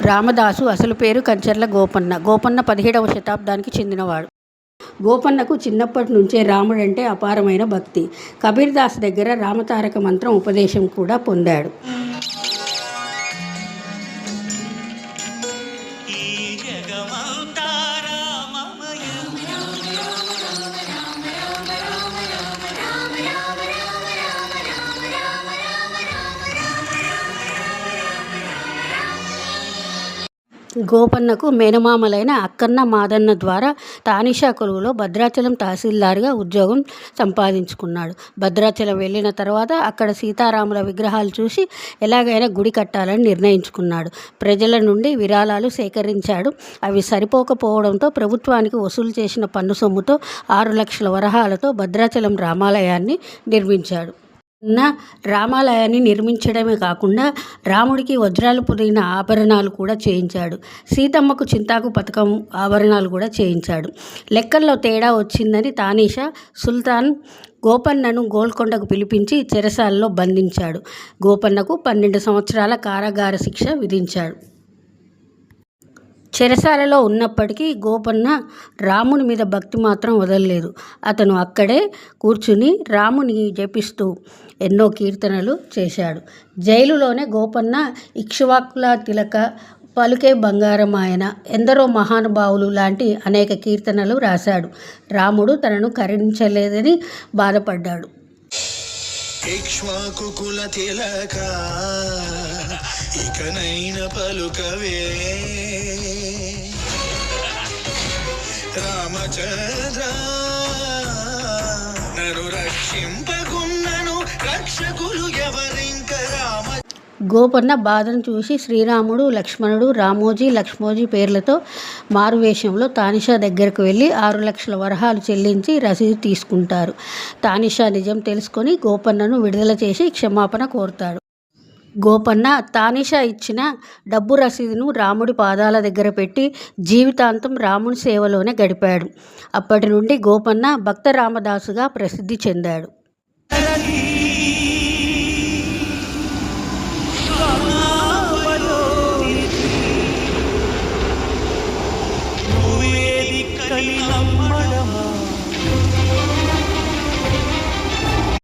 రామదాసు అసలు పేరు కంచర్ల గోపన్న. గోపన్న 17వ శతాబ్దానికి చెందినవాడు. గోపన్నకు చిన్నప్పటి నుంచే రాముడంటే అపారమైన భక్తి. కబీర్ దాస్ దగ్గర రామతారక మంత్రం ఉపదేశం కూడా పొందాడు. గోపన్నకు మేనమామలైన అక్కన్న, మాదన్న ద్వారా తానిషా కొలువులో భద్రాచలం తహసీల్దార్గా ఉద్యోగం సంపాదించుకున్నాడు. భద్రాచలం వెళ్ళిన తర్వాత అక్కడ సీతారాముల విగ్రహాలు చూసి ఎలాగైనా గుడి కట్టాలని నిర్ణయించుకున్నాడు. ప్రజల నుండి విరాళాలు సేకరించాడు. అవి సరిపోకపోవడంతో ప్రభుత్వానికి వసూలు చేసిన పన్ను సొమ్ముతో 6 లక్షల వరహాలతో భద్రాచలం రామాలయాన్ని నిర్మించాడు. రామాలయాన్ని నిర్మించడమే కాకుండా రాముడికి వజ్రాలు పొదిగిన ఆభరణాలు కూడా చేయించాడు. సీతమ్మకు చింతాకు పథకం ఆభరణాలు కూడా చేయించాడు. లెక్కల్లో తేడా వచ్చిందని తానీషా సుల్తాన్ గోపన్నను గోల్కొండకు పిలిపించి చెరసాలలో బంధించాడు. గోపన్నకు 12 సంవత్సరాల కారాగార శిక్ష విధించాడు. చెరసాలలో ఉన్నప్పటికీ గోపన్న రాముని మీద భక్తి మాత్రం వదలలేదు. అతను అక్కడే కూర్చుని రాముని జపిస్తూ ఎన్నో కీర్తనలు చేశాడు. జైలులోనే గోపన్న ఇక్ష్వాకుల తిలక, పలుకే బంగారం ఆయన, ఎందరో మహానుభావులు లాంటి అనేక కీర్తనలు రాశాడు. రాముడు తనను కరుణించలేదని బాధపడ్డాడు. ఇక్ష్వాకుల తిలక ఇకనైన పలుకవే రామచంద్ర నన్ను రక్షింపగున్నను రక్షకులు ఎవరింక రామ. గోపన్న బాధను చూసి శ్రీరాముడు, లక్ష్మణుడు, రామోజీ, లక్ష్మోజీ పేర్లతో మారువేషంలో తానిషా దగ్గరకు వెళ్ళి 6 లక్షల వరహాలు చెల్లించి రసీదు తీసుకుంటారు. తానిషా నిజం తెలుసుకొని గోపన్నను విడుదల చేసి క్షమాపణ కోరుతాడు. గోపన్న తానిషా ఇచ్చిన డబ్బు రసీదును రాముడి పాదాల దగ్గర పెట్టి జీవితాంతం రాముని సేవలోనే గడిపాడు. అప్పటి నుండి గోపన్న భక్త రామదాసుగా ప్రసిద్ధి చెందాడు.